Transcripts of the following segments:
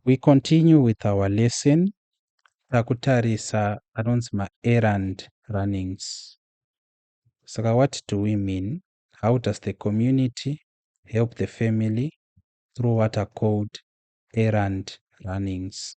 We continue with our lesson. Takutarisa anonzi ma-errand runnings. Saka what do we mean? How does the community help the family through what are called errand runnings?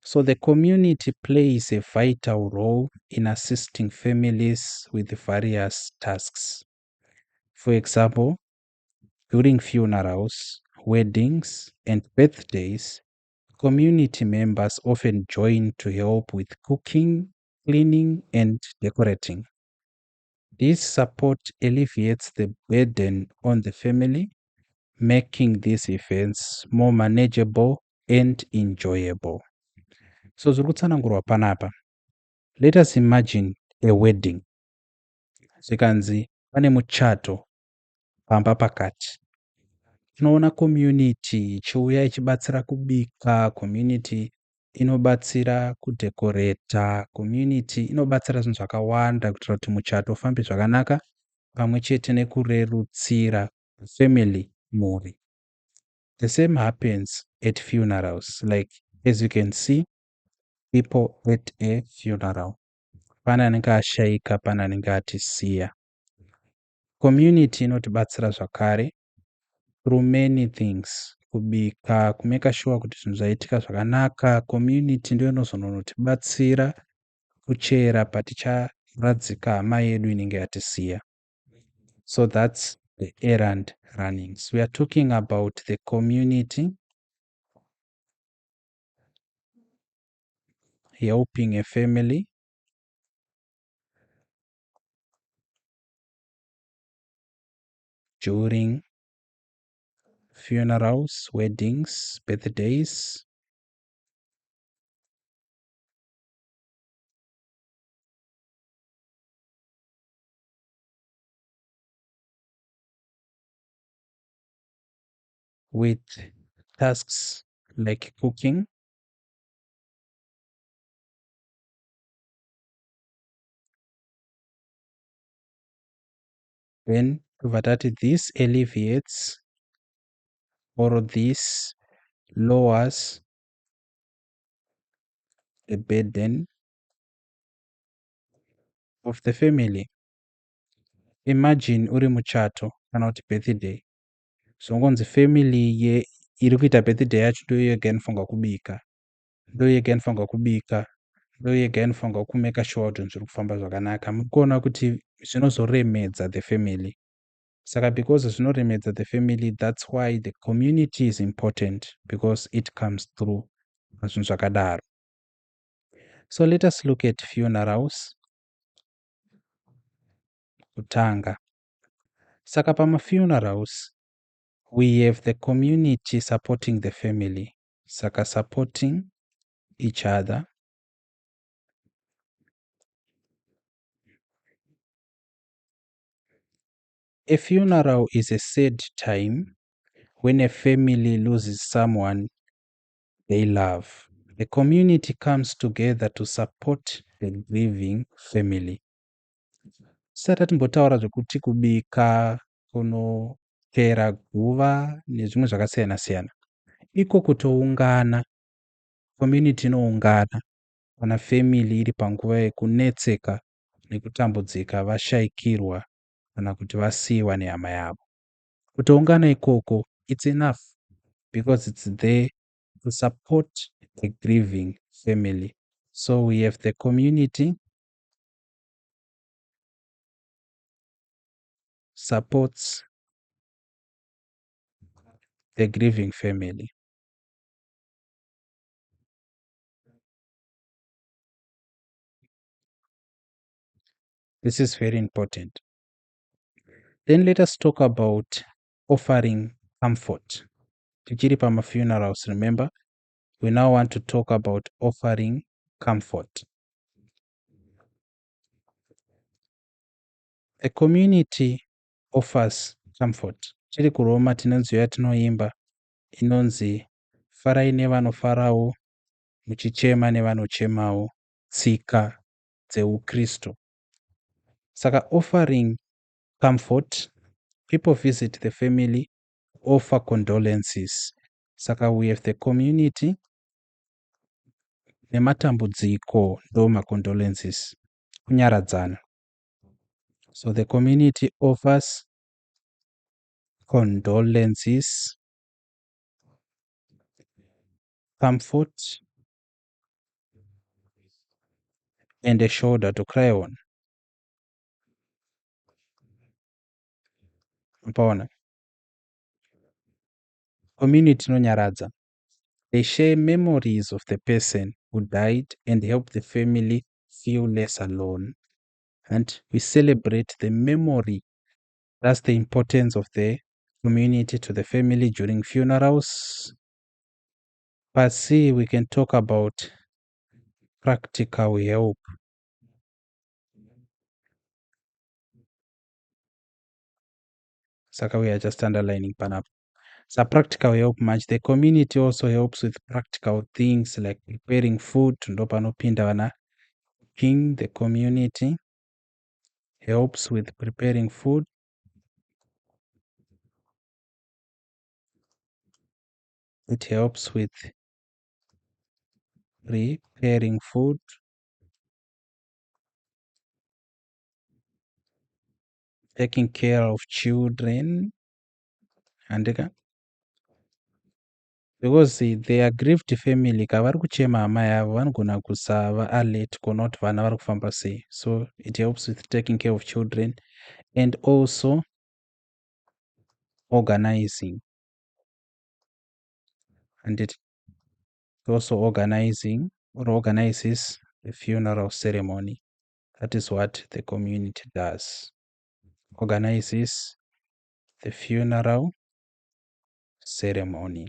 So the community plays a vital role in assisting families with various tasks. For example, during funerals, weddings, and birthdays, community members often join to help with cooking, cleaning, and decorating. This support alleviates the burden on the family, making these events more manageable and enjoyable. So zviri kutsanangurwa panapa, let us imagine a wedding. Zvikanzi pane muchato pamba pakati. Tinoona community ichiuya ichibatsira kubika, community inobatsira kudhekoreta, community inobatsira zvinhu zvakawanda kuitira kuti muchato ufambe zvakanaka pamwe chete nekurerutsira family mhuri. The same happens at funerals. Like as you can see, people at a funeral. Pana anenge ashaika, pana anenge atisiya. Community inotibatsira zvakare through many things. Kubika, kumeka sure kuti zvinhu zvaitika zvakanaka. Community ndio inozonotibatsira kuchera paticharadzika hama yedu inenge yatisiya. So that's the errand runnings. We are talking about the community helping a family during funerals, weddings, birthdays, with tasks like cooking, then vatati this alleviates or this lowers the burden of the family. Imagine uri muchato kana kuti birthday, zvongonzi family iri kuita birthday yacho ndiyo yega inofanirwa kubika, ndiyo yega inofanirwa kubika, ndiyo yega inofanirwa kumeka sure kuti zvinhu zviri kufamba zvakanaka. Muri kuona kuti zvinozoremedza the family. Saka because zvinoremedza the family, that's why the community is important, because it comes through zvinhu zvakadaro. So let us look at funerals. Kutanga. Saka pama funerals, we have the community supporting the family. Saka supporting each other. A funeral is a sad time when a family loses someone they love. The community comes together to support the grieving family. Tisati timbotaura zvekuti kubika, kunochera guva nezvimwe zvakasiyana siyana. Iko kutoungana, community inoungana kana family iri panguva yekunetseka nekutambudzika vashaikirwa kana kuti vasiyiwa nehama yavo. Kutoungana ikoko, it's enough because it's there to support the grieving family. So we have the community supports the grieving family. This is very important. Then let us talk about offering comfort. Tichiri pama funerals, remember? We now want to talk about offering comfort. A community offers comfort. Tiri kuRoma tinonzi yatinoimba inonzi farai nevanofarawo, muchichema nevanochemawo, tsika dzeukristu. Saka offering comfort, people visit the family, offer condolences, Saka we have the community nematambudziko ndo condolences, kunyaradzana. So the community offers condolences, comfort, and a shoulder to cry on. Unaona? Community inonyaradza. They share memories of the person who died and help the family feel less alone. And we celebrate the memory. That's the importance of the community to the family during funerals. But see, we can talk about practical help. Saka we are just underlining panap. So practical help much. The community also helps with practical things like preparing food. Ndo panopinda vana cooking. The community helps with preparing food. It helps with preparing food, taking care of children, andika, because they are grieved family kavari kuchema amai avo vanogona kusava alert kuona kuti vana vari kufamba sei. So it helps with taking care of children and also organizing, and it also organizing or organizes the funeral ceremony. That is what the community does. Organizes the funeral ceremony.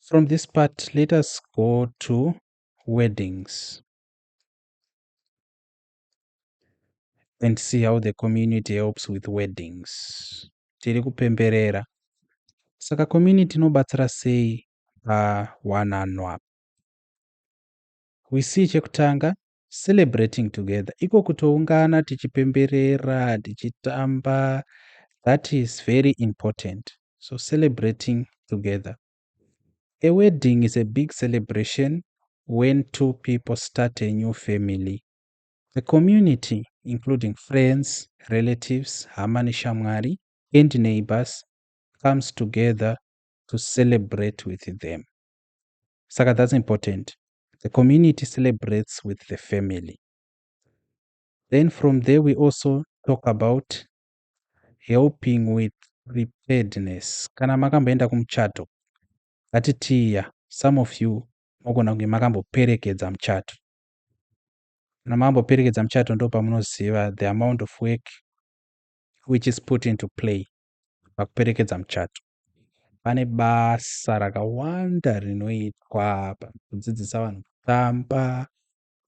From this part, let us go to weddings and see how the community helps with weddings. Tiri kupemberera. Saka community inobatsira sei pawanano apa. We see chekutanga, celebrating together. Iko kutoungana tichipemberera, tichitamba. That is very important. So celebrating together. A wedding is a big celebration when two people start a new family. The community, including friends, relatives, Hamani Shamwari, and neighbors, comes together to celebrate with them. Saka, that's important. The community celebrates with the family. Then from there, we also talk about helping with preparedness. Kana makamboenda kumuchato, ngatitiya, some of you mogona kunge makamboperekedza muchato. Kana mamboperekedza muchato ndo pamunoziva the amount of work which is put into play pakuperekedza muchato. Pane basa rakawanda rinoitwa apa, kudzidzisa vanhu kutamba,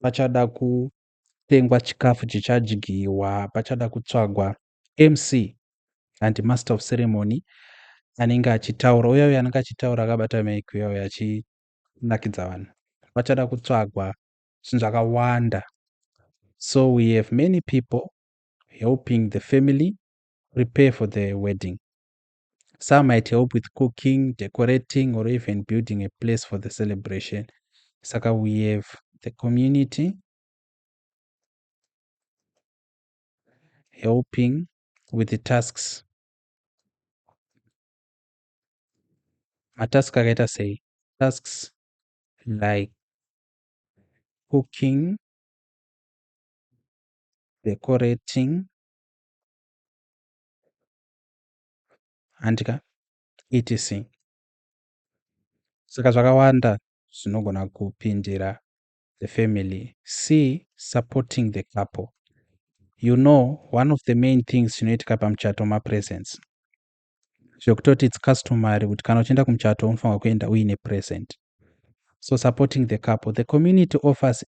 pachada kutengwa chikafu chichadyiwa, pachada kutsvagwa MC and master of ceremony anenge achitaura, uya anenge achitaura akabata mic uya achinakidza vanhu, pachada kutsvagwa zvinhu zvakawanda. So we have many people helping the family prepare for the wedding. Some might help with cooking, decorating, or even building a place for the celebration. Saka we have the community helping with the tasks. Matask akaita sei? Tasks like cooking, decorating, handika, etc. Saka zvakawanda zvinogona kupindira the family. C, supporting the couple. You know, one of the main things zvinoitika pamuchato mapresents. Zvekutoti it's customary kuti kana uchienda kumuchato unofanirwa kuenda uine present. So supporting the couple. The community offers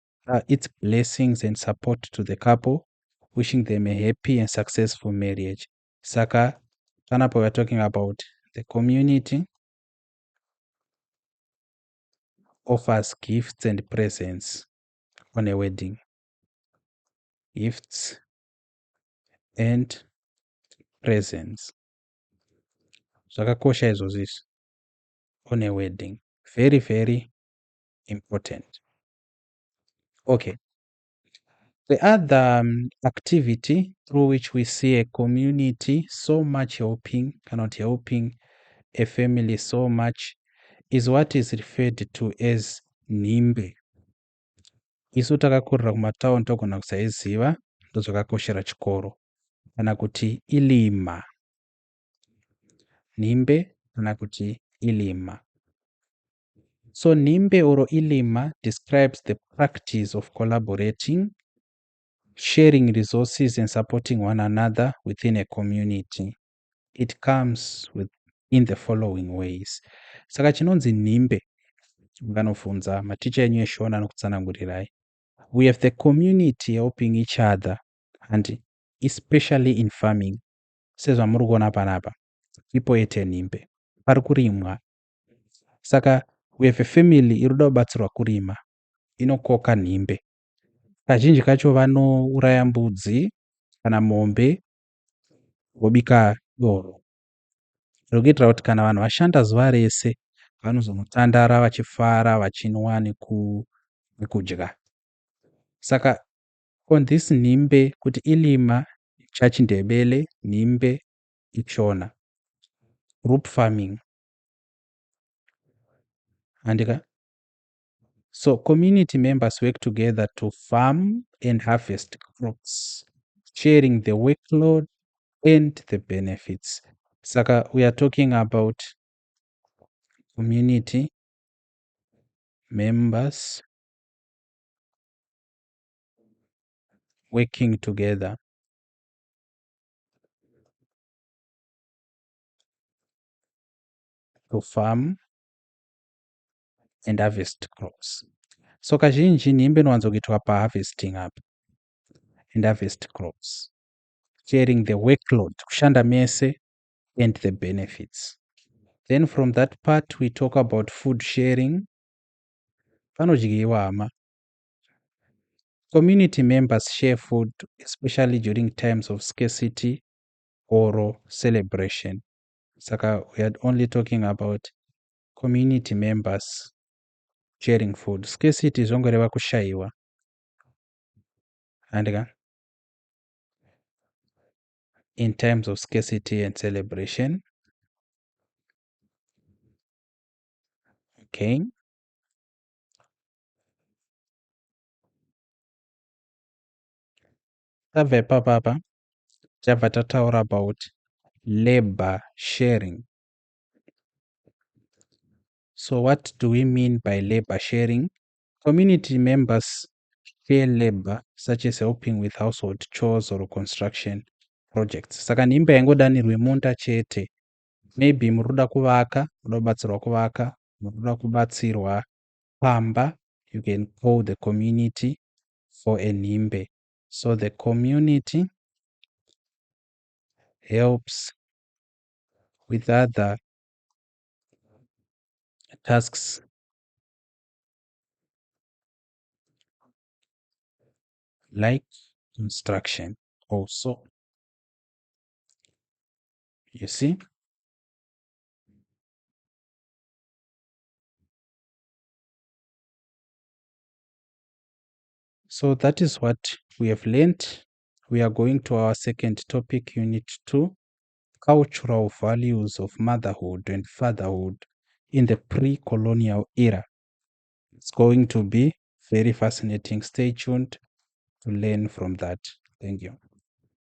its blessings and support to the couple, wishing them a happy and successful marriage. Saka, panapo we're talking about the community offers gifts and presents on a wedding. Gifts and presents. Zvakakosha izvozvo izvi. on a wedding. Very, very important. Okay. The other activity through which we see a community so much helping a family so much is what is referred to as nimbe. Isu takakurira kumataundi togona kusaiziva ndozvakakoshera chikoro kana kuti ilima. Nimbe kana kuti ilima. So nimbe or ilima describes the practice of collaborating, sharing resources and supporting one another within a community. It comes in the following ways. Saka chinonzi nimbe vanofunza maticha enyu eshona nokutsanangurirai. We have the community helping each other and especially in farming. Sezvamuri kuona panapa people ete nimbe pari kurimwa. Saka we have a family inoda kubatsirwa kurima inokoka nimbe. Kazhinji kacho vanouraya mbudzi kana mombe vobika doro rokuitira kuti kana vanhu vashanda zuva rese vanozonotandara vachifara vachinwa nekudya. Saka on this nimbe kuti ilima chachindebele nimbe ichona group farming andika. So community members work together to farm and harvest crops, sharing the workload and the benefits. Saka we are talking about community members working together to farm and harvest crops. So kazhinji nimbe inowanzokuitwa paharvesting up and harvest crops, sharing the workload kushanda mese and the benefits. Then from that part we talk about food sharing. Panodyiwa hama. Community members share food especially during times of scarcity or celebration. Saka we are only talking about community members sharing food. Scarcity zvongoreva kushayiwa andika. In times of scarcity and celebration. Okay. Tabva ipapapa tabva tataura about labor sharing. So what do we mean by labor sharing? Community members share labor such as helping with household chores or construction projects. Saka nimbe haingodanirwi munda chete. Maybe muruda kuvaka, muruda kubatsirwa kuvaka, muruda kubatsirwa pamba, you can call the community for a nimbe. So the community helps with other tasks like construction also. You see? So that is what we have learned. We are going to our second topic, Unit 2, cultural values of motherhood and fatherhood in the pre-colonial era. It's going to be very fascinating. Stay tuned to learn from that. Thank you.